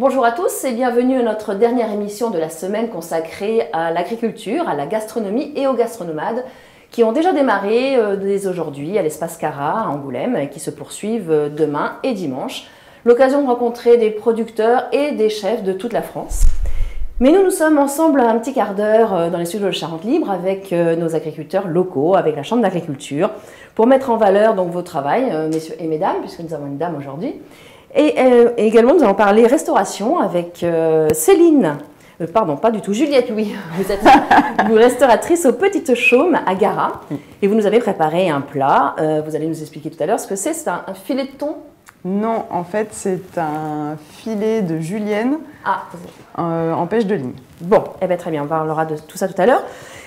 Bonjour à tous et bienvenue à notre dernière émission de la semaine consacrée à l'agriculture, à la gastronomie et aux gastronomades qui ont déjà démarré dès aujourd'hui à l'Espace Cara à Angoulême et qui se poursuivent demain et dimanche. L'occasion de rencontrer des producteurs et des chefs de toute la France. Mais nous sommes ensemble un petit quart d'heure dans les studios de Charente Libre avec nos agriculteurs locaux, avec la Chambre d'agriculture, pour mettre en valeur donc vos travails, messieurs et mesdames, puisque nous avons une dame aujourd'hui. Et également, nous allons parler restauration avec Céline, pardon, pas du tout, Juliette, oui, vous êtes vous restauratrice aux Petites Chaumes à Gara, et vous nous avez préparé un plat, vous allez nous expliquer tout à l'heure ce que c'est un filet de thon? Non, en fait, c'est un filet de julienne en pêche de ligne. Bon, eh bien, très bien, on parlera de tout ça tout à l'heure.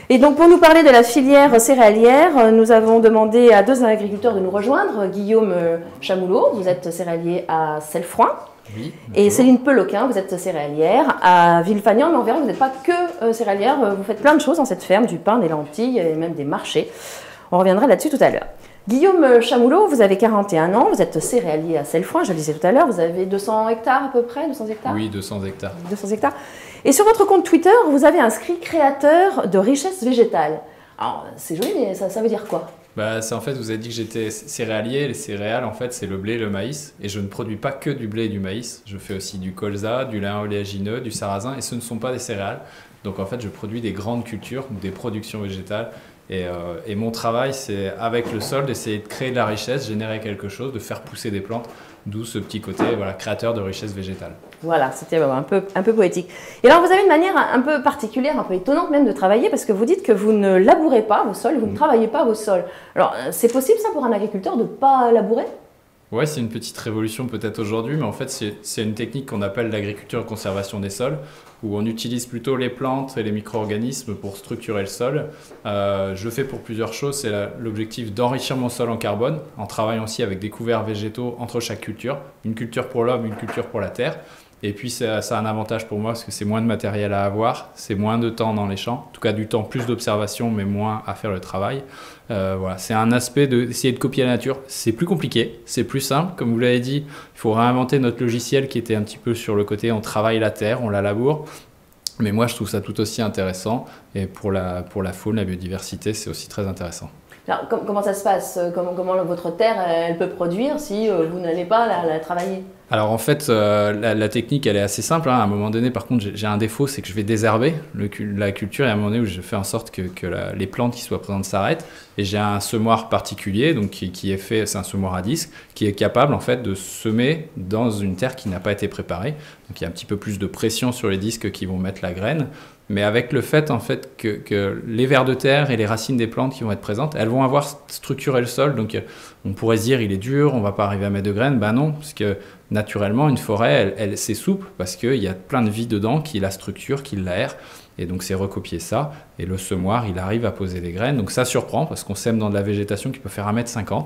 Et donc, pour nous parler de la filière céréalière, nous avons demandé à deux agriculteurs de nous rejoindre. Guillaume Chamoulot, vous êtes céréalier à Cellefroid. Oui, et Céline Peloquin, vous êtes céréalière à Villefagnan. Mais on verra que vous n'êtes pas que céréalière, vous faites plein de choses dans cette ferme, du pain, des lentilles et même des marchés. On reviendra là-dessus tout à l'heure. Guillaume Chamoulot, vous avez 41 ans, vous êtes céréalier à Cellefroid, je le disais tout à l'heure, vous avez 200 hectares à peu près, 200 hectares? Oui, 200 hectares. 200 hectares. Et sur votre compte Twitter, vous avez inscrit créateur de richesse végétale. Alors, c'est joli, mais ça veut dire quoi? En fait, vous avez dit que j'étais céréalier. Les céréales, en fait, c'est le blé et le maïs. Et je ne produis pas que du blé et du maïs. Je fais aussi du colza, du lin oléagineux, du sarrasin. Et ce ne sont pas des céréales. Donc, en fait, je produis des grandes cultures, des productions végétales. Et mon travail, c'est avec le sol, d'essayer de créer de la richesse, générer quelque chose, de faire pousser des plantes, d'où ce petit côté créateur de richesse végétale. Voilà, c'était un peu poétique. Et alors, vous avez une manière un peu particulière, un peu étonnante même de travailler, parce que vous dites que vous ne labourez pas vos sols, vous ne travaillez pas vos sols. Alors, c'est possible ça pour un agriculteur de ne pas labourer? Ouais, c'est une petite révolution peut-être aujourd'hui, mais en fait, c'est une technique qu'on appelle l'agriculture conservation des sols, où on utilise plutôt les plantes et les micro-organismes pour structurer le sol. Je le fais pour plusieurs choses. C'est l'objectif d'enrichir mon sol en carbone, en travaillant aussi avec des couverts végétaux entre chaque culture. Une culture pour l'homme, une culture pour la terre. Et puis, ça a un avantage pour moi, parce que c'est moins de matériel à avoir, c'est moins de temps dans les champs, en tout cas du temps, plus d'observation, mais moins à faire le travail. Voilà, c'est un aspect d'essayer de copier la nature. C'est plus compliqué, c'est plus simple. Comme vous l'avez dit, il faut réinventer notre logiciel qui était un petit peu sur le côté on travaille la terre, on la laboure. Mais moi, je trouve ça tout aussi intéressant. Et pour la faune, la biodiversité, c'est aussi très intéressant. Alors, comment ça se passe? Comment votre terre elle peut produire si vous n'allez pas la travailler? Alors en fait, la technique, elle est assez simple. À un moment donné, par contre, j'ai un défaut, c'est que je vais désherber la culture. Et à un moment donné où je fais en sorte que les plantes qui soient présentes s'arrêtent. Et j'ai un semoir particulier, donc qui est fait, c'est un semoir à disque, qui est capable en fait de semer dans une terre qui n'a pas été préparée. Donc il y a un petit peu plus de pression sur les disques qui vont mettre la graine. Mais avec le fait, en fait que les vers de terre et les racines des plantes qui vont être présentes, elles vont avoir structuré le sol. Donc on pourrait se dire il est dur, on ne va pas arriver à mettre de graines. Ben non, parce que naturellement, une forêt, c'est souple parce qu'il y a plein de vie dedans qui la structure, qui l'aère. Et donc, c'est recopier ça. Et le semoir, il arrive à poser des graines. Donc, ça surprend parce qu'on sème dans de la végétation qui peut faire 1,50 m.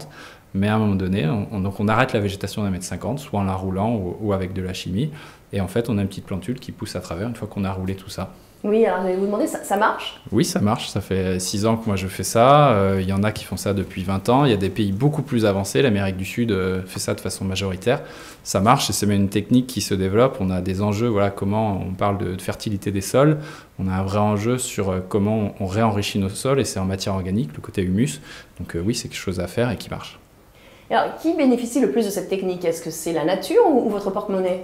Mais à un moment donné, on arrête la végétation d'1,50 m, soit en la roulant ou avec de la chimie. Et en fait, on a une petite plantule qui pousse à travers une fois qu'on a roulé tout ça. Oui, alors je vais vous demander, ça marche? Oui, ça marche. Ça fait 6 ans que moi je fais ça. Il y en a qui font ça depuis 20 ans. Il y a des pays beaucoup plus avancés. L'Amérique du Sud fait ça de façon majoritaire. Ça marche et c'est même une technique qui se développe. On a des enjeux, voilà, comment on parle de fertilité des sols. On a un vrai enjeu sur comment on réenrichit nos sols et c'est en matière organique, le côté humus. Donc oui, c'est quelque chose à faire et qui marche. Alors, qui bénéficie le plus de cette technique? Est-ce que c'est la nature ou votre porte-monnaie?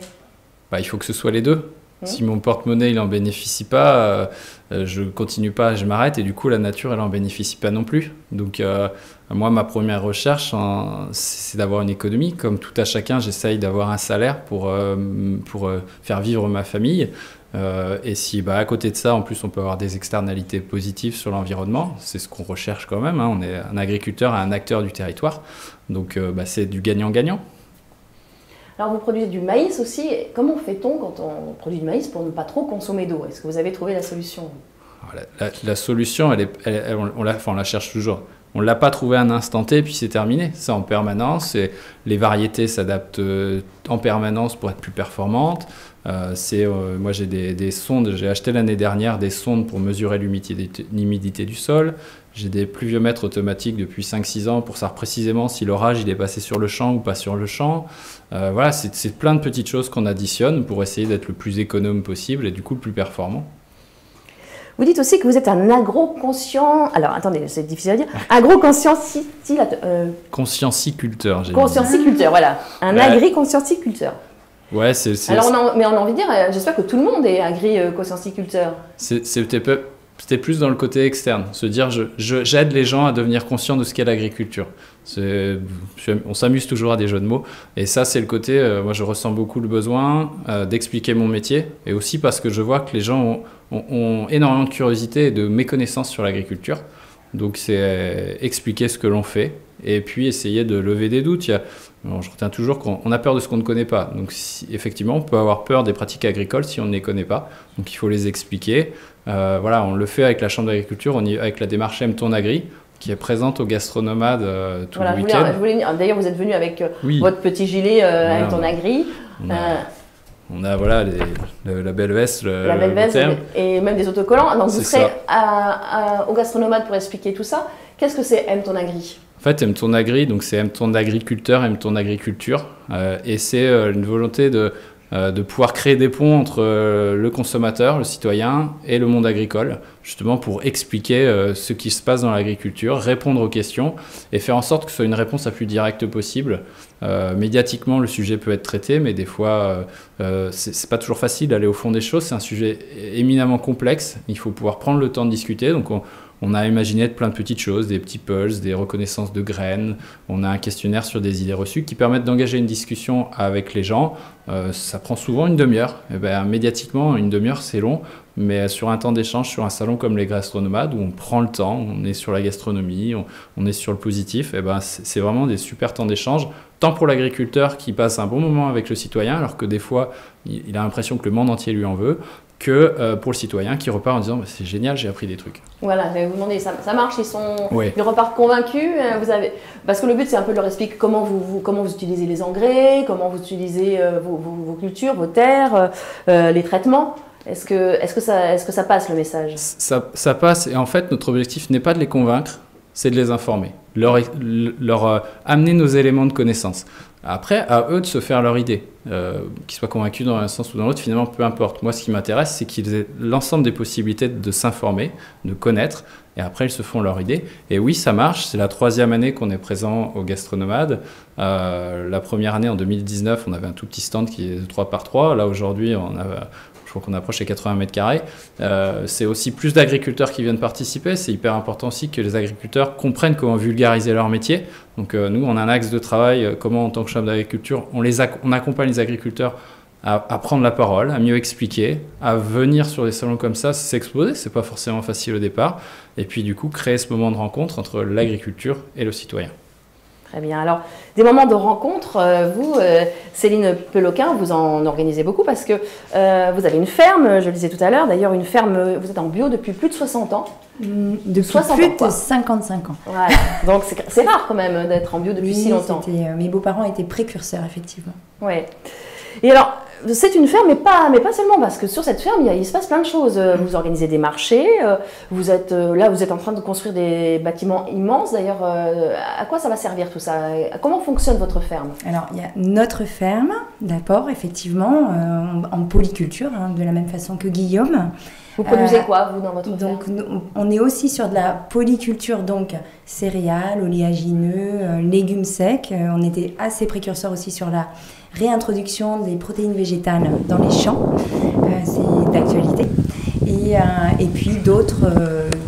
Il faut que ce soit les deux. Si mon porte-monnaie il en bénéficie pas, je continue pas, je m'arrête et du coup la nature elle en bénéficie pas non plus. Donc moi ma première recherche c'est d'avoir une économie. Comme tout à chacun, j'essaye d'avoir un salaire pour faire vivre ma famille. Et si à côté de ça en plus on peut avoir des externalités positives sur l'environnement, c'est ce qu'on recherche quand même. On est un agriculteur et un acteur du territoire, donc c'est du gagnant-gagnant. Alors vous produisez du maïs aussi. Comment fait-on quand on produit du maïs pour ne pas trop consommer d'eau? Est-ce que vous avez trouvé la solution? La solution, on la cherche toujours. On ne l'a pas trouvé à un instant T, puis c'est terminé. C'est en permanence. Les variétés s'adaptent en permanence pour être plus performantes. Moi, j'ai des sondes. J'ai acheté l'année dernière des sondes pour mesurer l'humidité du sol. J'ai des pluviomètres automatiques depuis 5-6 ans pour savoir précisément si l'orage il est passé sur le champ ou pas sur le champ. Voilà, c'est plein de petites choses qu'on additionne pour essayer d'être le plus économe possible et du coup le plus performant. Vous dites aussi que vous êtes un agro-conscient... Alors, attendez, c'est difficile à dire. Conscienciculteur, j'ai dit. Conscienciculteur, voilà. Un agri-conscienciculteur. Ouais, Alors, mais on a envie de dire, j'espère que tout le monde est agri-conscienciculteur. C'était plus dans le côté externe, se dire j'aide les gens à devenir conscients de ce qu'est l'agriculture. On s'amuse toujours à des jeux de mots. Et ça, c'est le côté, moi je ressens beaucoup le besoin d'expliquer mon métier. Et aussi parce que je vois que les gens ont énormément de curiosité et de méconnaissance sur l'agriculture. Donc c'est expliquer ce que l'on fait et puis essayer de lever des doutes. Je retiens toujours qu'on a peur de ce qu'on ne connaît pas. Donc effectivement, on peut avoir peur des pratiques agricoles si on ne les connaît pas. Donc il faut les expliquer. Voilà, on le fait avec la Chambre d'agriculture, avec la démarche Aime ton agri, qui est présente au Gastronomade tout le week-end. D'ailleurs, vous êtes venu avec votre petit gilet Aime ton agri. On a la belle veste, la belle veste et même des autocollants. Donc vous serez au Gastronomade pour expliquer tout ça. Qu'est-ce que c'est Aime ton agri? En fait, Aime ton agri, donc c'est Aime ton agriculteur, Aime ton agriculture. Et c'est une volonté de pouvoir créer des ponts entre le consommateur, le citoyen et le monde agricole, justement pour expliquer ce qui se passe dans l'agriculture, répondre aux questions et faire en sorte que ce soit une réponse la plus directe possible. Médiatiquement, le sujet peut être traité, mais des fois, c'est pas toujours facile d'aller au fond des choses. C'est un sujet éminemment complexe. Il faut pouvoir prendre le temps de discuter. Donc, on a imaginé plein de petites choses, des petits pulses, des reconnaissances de graines. On a un questionnaire sur des idées reçues qui permettent d'engager une discussion avec les gens. Ça prend souvent une demi-heure. Médiatiquement, une demi-heure, c'est long. Mais sur un temps d'échange, sur un salon comme les Gastronomades, où on prend le temps, on est sur la gastronomie, on est sur le positif, c'est vraiment des super temps d'échange. Tant pour l'agriculteur qui passe un bon moment avec le citoyen, alors que des fois, il a l'impression que le monde entier lui en veut, que pour le citoyen qui repart en disant c'est génial, j'ai appris des trucs. Voilà, j'allais vous demander, ça marche, ils repartent convaincus. Parce que le but c'est un peu de leur expliquer comment vous utilisez les engrais, comment vous utilisez vos cultures, vos terres, les traitements. Est-ce que ça passe le message? Ça passe, et en fait notre objectif n'est pas de les convaincre, c'est de les informer, leur amener nos éléments de connaissance. Après, à eux de se faire leur idée. Qu'ils soient convaincus dans un sens ou dans l'autre, finalement, peu importe. Moi, ce qui m'intéresse, c'est qu'ils aient l'ensemble des possibilités de s'informer, de connaître, et après, ils se font leur idée. Et oui, ça marche. C'est la 3e année qu'on est présent au Gastronomade. La première année, en 2019, on avait un tout petit stand qui est de 3x3. Là, aujourd'hui, je crois qu'on approche les 80 mètres carrés. C'est aussi plus d'agriculteurs qui viennent participer. C'est hyper important aussi que les agriculteurs comprennent comment vulgariser leur métier. Donc nous, on a un axe de travail, comment en tant que chambre d'agriculture, on accompagne les agriculteurs à prendre la parole, à mieux expliquer, à venir sur des salons comme ça, s'exposer. C'est pas forcément facile au départ. Et puis du coup, créer ce moment de rencontre entre l'agriculture et le citoyen. Très bien. Alors, des moments de rencontre, vous, Céline Peloquin, vous en organisez beaucoup parce que vous avez une ferme, je le disais tout à l'heure, d'ailleurs une ferme, vous êtes en bio depuis plus de 60 ans. Depuis 60 plus de 55 ans. Voilà. Donc, c'est rare quand même d'être en bio depuis si longtemps. Mes beaux-parents étaient précurseurs, effectivement. Oui. Et alors, c'est une ferme, mais pas seulement, parce que sur cette ferme, il se passe plein de choses. Vous organisez des marchés, vous êtes en train de construire des bâtiments immenses. D'ailleurs, à quoi ça va servir tout ça? Comment fonctionne votre ferme? Alors, il y a notre ferme, d'abord, effectivement, en polyculture, de la même façon que Guillaume. Vous produisez quoi, vous, dans votre ferme? Donc, on est aussi sur de la polyculture, donc céréales, oléagineux, légumes secs. On était assez précurseurs aussi sur la réintroduction des protéines végétales dans les champs, c'est d'actualité. Et puis d'autres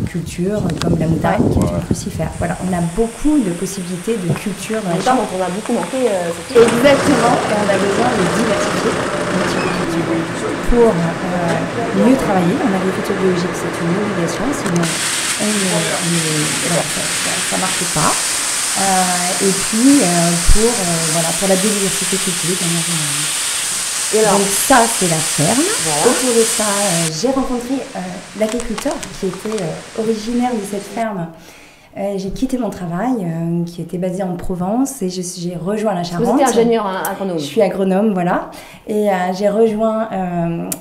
cultures comme la moutarde qui est une crucifère. Voilà, on a beaucoup de possibilités de culture dans les champs. On a beaucoup manqué. Exactement, et on a besoin de diversifier un petit peu de culture pour mieux travailler. En agriculture biologique, c'est une obligation, sinon ça ne marche pas. et puis pour la biodiversité culturelle de manière générale. Et alors, donc ça, c'est la ferme. Voilà. Autour de ça, j'ai rencontré l'agriculteur qui était originaire de cette ferme. J'ai quitté mon travail qui était basé en Provence et j'ai rejoint la Charente. Vous êtes ingénieur agronome. Je suis agronome, voilà. Et j'ai rejoint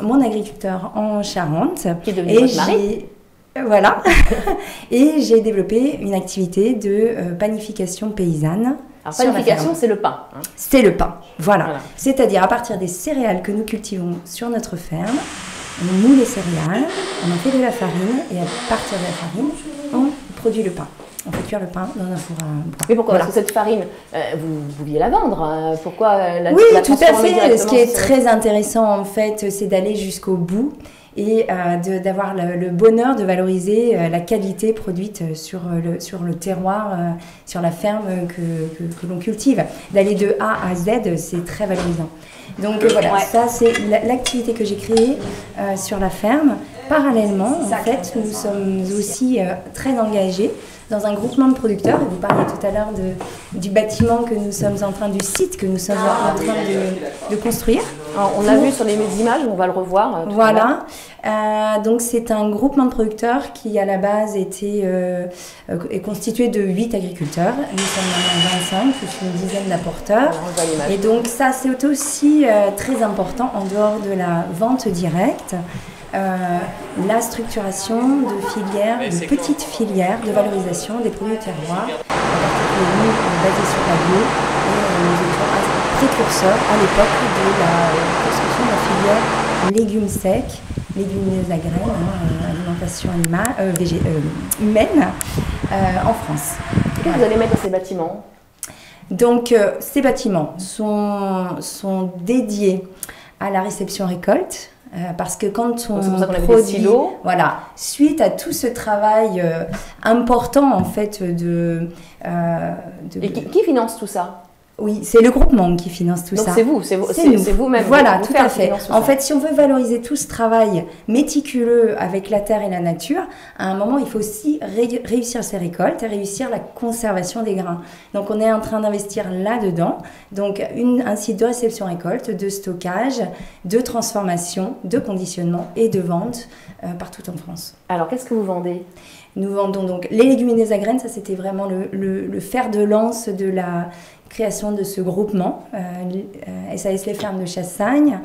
mon agriculteur en Charente. Qui est devenu votre mari. Voilà. Et j'ai développé une activité de panification paysanne. Alors, panification, c'est le pain. Hein. C'est le pain, voilà. C'est-à-dire à partir des céréales que nous cultivons sur notre ferme, on moule les céréales, on en fait de la farine et à partir de la farine, on produit le pain. On fait cuire le pain dans un four à bois. Mais pourquoi ? Parce que cette farine, vous pouviez la vendre. Pourquoi la Oui, tout à fait. Ce qui est très intéressant, en fait, c'est d'aller jusqu'au bout et d'avoir le bonheur de valoriser la qualité produite sur le terroir, sur la ferme que l'on cultive. D'aller de A à Z, c'est très valorisant. Donc voilà, ça c'est l'activité que j'ai créée sur la ferme. Parallèlement, en fait, nous sommes aussi très engagés dans un groupement de producteurs. Vous parliez tout à l'heure du bâtiment que nous sommes en train, du site que nous sommes en train de construire. Alors, on l'a vu sur les images, on va le revoir. Voilà. Donc c'est un groupement de producteurs qui à la base est constitué de 8 agriculteurs. Nous sommes 25, plus une dizaine d'apporteurs. Et donc ça c'est aussi très important en dehors de la vente directe. La structuration de filières, de petites filières de valorisation des produits du terroir, en particulier basés sur la bio, et nous étions précurseurs à l'époque de la construction de la filière légumes secs, légumineuses à graines, alimentation humaine en France. Qu'est-ce que vous allez mettre dans ces bâtiments ? Donc ces bâtiments sont dédiés à la réception récolte. Parce que quand on produit, voilà, suite à tout ce travail important en fait Et qui finance tout ça ? Oui, c'est le groupement qui finance tout ça. Donc c'est vous-même. Voilà, tout à fait. En fait, si on veut valoriser tout ce travail méticuleux avec la terre et la nature, à un moment, il faut aussi réussir ses récoltes et réussir la conservation des grains. Donc, on est en train d'investir là-dedans. Donc, un site de réception récolte, de stockage, de transformation, de conditionnement et de vente partout en France. Alors, qu'est-ce que vous vendez ? Nous vendons donc les légumineuses à graines. Ça, c'était vraiment le fer de lance de la création de ce groupement, SAS Les Fermes de Chassagne.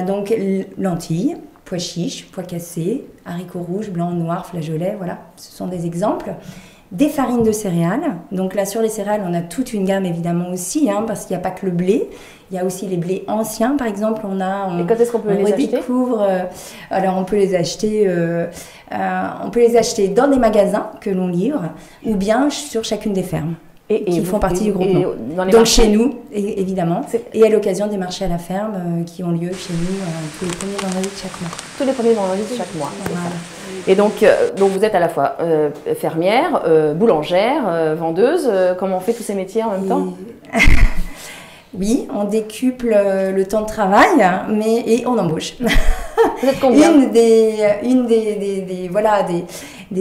Donc lentilles, pois chiches, pois cassés, haricots rouges, blancs, noirs, flageolets, voilà, ce sont des exemples. Des farines de céréales. Donc là, sur les céréales, on a toute une gamme évidemment aussi, parce qu'il n'y a pas que le blé. Il y a aussi les blés anciens, par exemple. Et quand est-ce qu'on peut les acheter ? Alors, on peut les acheter dans des magasins que l'on livre, ou bien sur chacune des fermes. Qui font partie du groupement. Donc chez nous, évidemment, et à l'occasion des marchés à la ferme qui ont lieu chez nous tous les premiers vendredis de chaque mois. Tous les premiers vendredis de chaque mois. Voilà. Et donc vous êtes à la fois fermière, boulangère, vendeuse. Comment on fait tous ces métiers en même temps ? Oui, on décuple le temps de travail, et on embauche. Vous êtes combien ? Une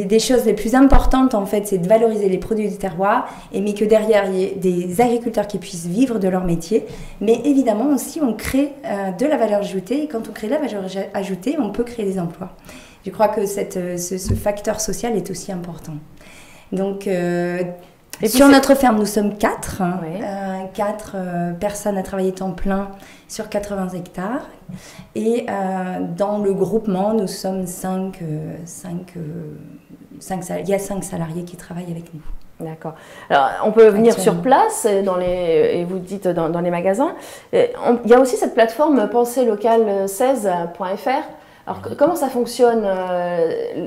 des choses les plus importantes, en fait, c'est de valoriser les produits du terroir, mais que derrière, il y ait des agriculteurs qui puissent vivre de leur métier. Mais évidemment, aussi, on crée de la valeur ajoutée. Et quand on crée de la valeur ajoutée, on peut créer des emplois. Je crois que ce facteur social est aussi important. Donc, sur notre ferme, nous sommes 4. Oui. 4 personnes à travailler temps plein sur 80 hectares. Et dans le groupement, nous sommes 5 il y a 5 salariés qui travaillent avec nous. D'accord. Alors, on peut venir sur place, et vous dites dans les magasins. Il y a aussi cette plateforme penserlocal16.fr. Alors, comment ça fonctionne ?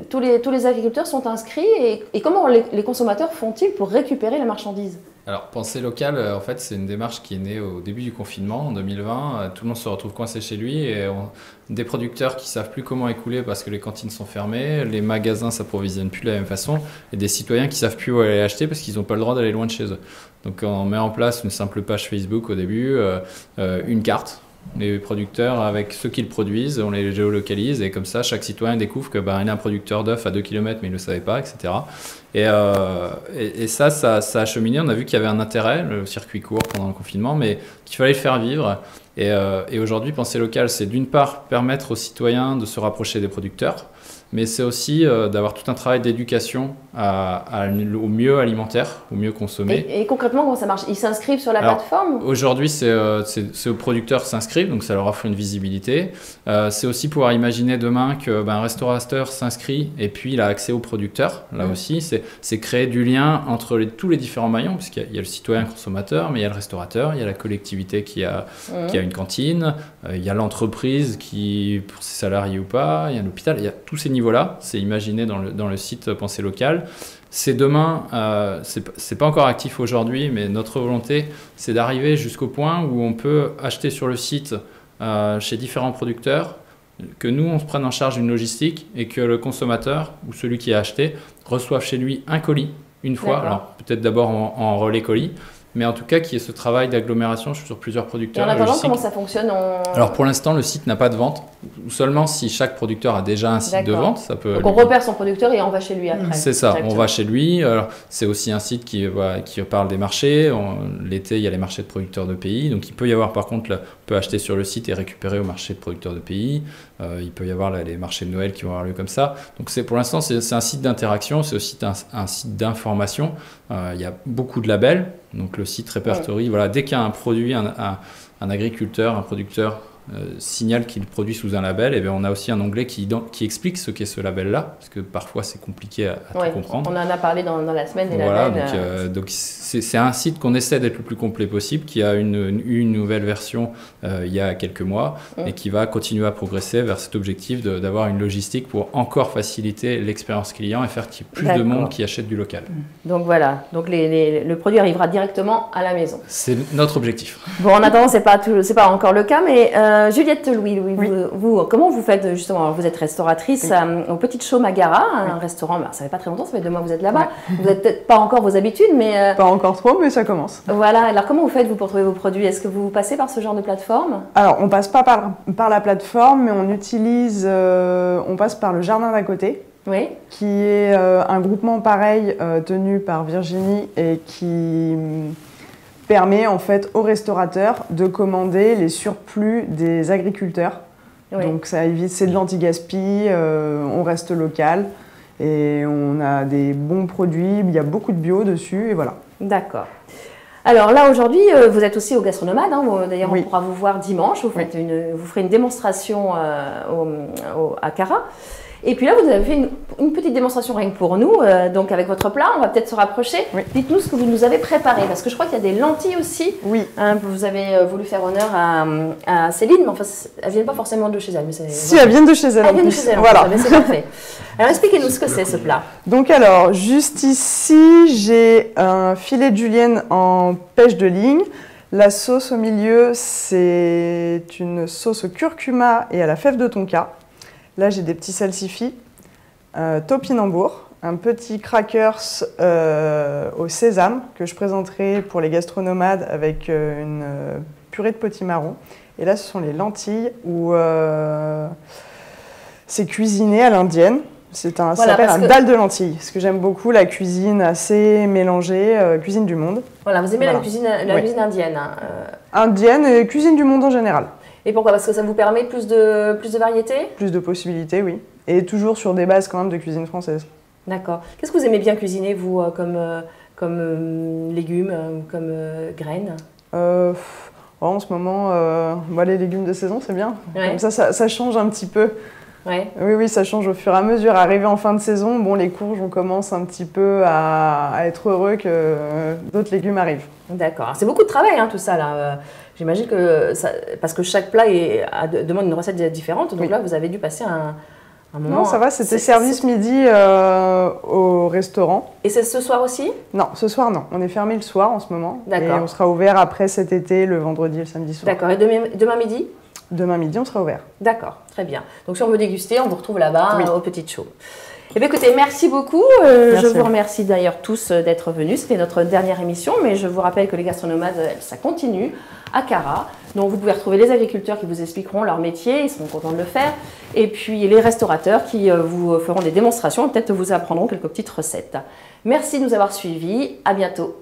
Tous les agriculteurs sont inscrits et comment les consommateurs font-ils pour récupérer la marchandise ? Alors, Penser local, en fait, c'est une démarche qui est née au début du confinement, en 2020. Tout le monde se retrouve coincé chez lui et des producteurs qui ne savent plus comment écouler parce que les cantines sont fermées, les magasins ne s'approvisionnent plus de la même façon et des citoyens qui ne savent plus où aller acheter parce qu'ils n'ont pas le droit d'aller loin de chez eux. Donc, on met en place une simple page Facebook au début, une carte. les producteurs avec ceux qui le produisent, on les géolocalise et comme ça chaque citoyen découvre que il y a un producteur d'œufs à 2 km mais il ne le savait pas, etc. Et ça a cheminé, on a vu qu'il y avait un intérêt, le circuit court pendant le confinement, mais qu'il fallait le faire vivre. Et aujourd'hui, penser local, c'est d'une part permettre aux citoyens de se rapprocher des producteurs, mais c'est aussi d'avoir tout un travail d'éducation au mieux alimentaire, au mieux consommé. Et concrètement, comment ça marche? Ils s'inscrivent sur la plateforme? Aujourd'hui, c'est aux producteurs s'inscrivent, donc ça leur offre une visibilité. C'est aussi pouvoir imaginer demain qu'un restaurateur s'inscrit et puis il a accès aux producteurs. Là aussi, c'est créer du lien entre tous les différents maillons, puisqu'il y a le citoyen consommateur, mais il y a le restaurateur, il y a la collectivité qui a une cantine, il y a l'entreprise qui, pour ses salariés ou pas, il y a l'hôpital, il y a tous ces niveaux-là, c'est imaginé dans le site Pensée Locale. C'est demain, c'est pas encore actif aujourd'hui, mais notre volonté, c'est d'arriver jusqu'au point où on peut acheter sur le site chez différents producteurs, que nous, on se prenne en charge une logistique et que le consommateur ou celui qui a acheté reçoive chez lui un colis une fois, alors peut-être d'abord en relais colis, mais en tout cas qu'il y ait ce travail d'agglomération sur plusieurs producteurs. Et en attendant, comment ça fonctionne Alors pour l'instant, le site n'a pas de vente, ou seulement si chaque producteur a déjà un site de vente. Ça peut Donc on repère son producteur et on va chez lui après. C'est ça, on va chez lui. C'est aussi un site qui parle des marchés. L'été, il y a les marchés de producteurs de pays. Donc il peut y avoir, par contre, on peut acheter sur le site et récupérer au marché de producteurs de pays. Il peut y avoir les marchés de Noël qui vont avoir lieu comme ça. Donc pour l'instant, c'est un site d'interaction, c'est aussi un site d'information. Il y a beaucoup de labels. Donc le site répertorie, dès qu'il y a un produit, un agriculteur, un producteur signale qu'il produit sous un label, et bien on a aussi un onglet qui explique ce qu'est ce label-là, parce que parfois c'est compliqué à tout comprendre. On en a parlé dans la semaine des labels. Donc c'est un site qu'on essaie d'être le plus complet possible, qui a une nouvelle version il y a quelques mois, et qui va continuer à progresser vers cet objectif d'avoir une logistique pour encore faciliter l'expérience client et faire qu'il y ait plus de monde qui achète du local. Donc voilà, donc le produit arrivera directement à la maison. C'est notre objectif. Bon, en attendant, c'est pas encore le cas, mais Juliette Louis, vous, comment vous faites justement? Alors, vous êtes restauratrice au Petite Chaume à Gara, un restaurant, ça fait pas très longtemps, ça fait 2 mois que vous êtes là-bas. Vous n'avez peut-être pas encore vos habitudes, mais... Pas encore trop, mais ça commence. Voilà, alors comment vous faites pour trouver vos produits? Est-ce que vous passez par ce genre de plateforme? Alors, on passe pas par la plateforme, mais on passe par le jardin d'à côté. Oui. Qui est un groupement pareil tenu par Virginie et qui permet en fait aux restaurateurs de commander les surplus des agriculteurs. Oui. Donc ça évite, c'est de l'anti-gaspi, on reste local et on a des bons produits, il y a beaucoup de bio dessus et voilà. D'accord. Alors là aujourd'hui, vous êtes aussi au Gastronomade, d'ailleurs on pourra vous voir dimanche, vous ferez une démonstration à Cara. Et puis là, vous avez fait une petite démonstration rien que pour nous, donc avec votre plat, on va peut-être se rapprocher. Oui. Dites-nous ce que vous nous avez préparé, parce que je crois qu'il y a des lentilles aussi. Oui. Vous avez voulu faire honneur à Céline, mais enfin, elles ne viennent pas forcément de chez elle. Mais si, elles viennent de chez elle. Elles viennent de chez elle, voilà. C'est parfait. Alors expliquez-nous ce que c'est ce plat. Donc alors, juste ici, j'ai un filet de julienne en pêche de ligne. La sauce au milieu, c'est une sauce au curcuma et à la fève de tonka. Là, j'ai des petits salsifis, topinambour, un petit crackers au sésame que je présenterai pour les gastronomades avec une purée de potimarron. Et là, ce sont les lentilles où c'est cuisiné à l'indienne. Ça s'appelle un dalle de lentilles, parce que j'aime beaucoup la cuisine assez mélangée, cuisine du monde. Voilà, vous aimez la cuisine indienne Indienne et cuisine du monde en général. Et pourquoi? Parce que ça vous permet plus de variété? Plus de possibilités, oui. Et toujours sur des bases quand même de cuisine française. D'accord. Qu'est-ce que vous aimez bien cuisiner, vous, comme légumes, comme graines? En ce moment, les légumes de saison, c'est bien. Ouais. Comme ça change un petit peu. Ouais. Oui, ça change au fur et à mesure. Arrivé en fin de saison, les courges, on commence un petit peu à être heureux que d'autres légumes arrivent. D'accord. C'est beaucoup de travail, tout ça, là. J'imagine que parce que chaque plat demande une recette différente, donc là, vous avez dû passer un moment... Non, ça va, c'était service midi au restaurant. Et c'est ce soir aussi? Non, ce soir, non. On est fermé le soir en ce moment. D'accord. Et on sera ouvert après cet été, le vendredi et le samedi soir. D'accord. Et demain midi? Demain midi, on sera ouvert. D'accord, très bien. Donc si on veut déguster, on vous retrouve là-bas, aux Petites Chaumes. Eh bien, écoutez, merci beaucoup. Merci. Je vous remercie d'ailleurs tous d'être venus. C'était notre dernière émission, mais je vous rappelle que les gastronomades, ça continue à Cara. Donc, vous pouvez retrouver les agriculteurs qui vous expliqueront leur métier, ils seront contents de le faire. Et puis, les restaurateurs qui vous feront des démonstrations et peut-être vous apprendront quelques petites recettes. Merci de nous avoir suivis. À bientôt.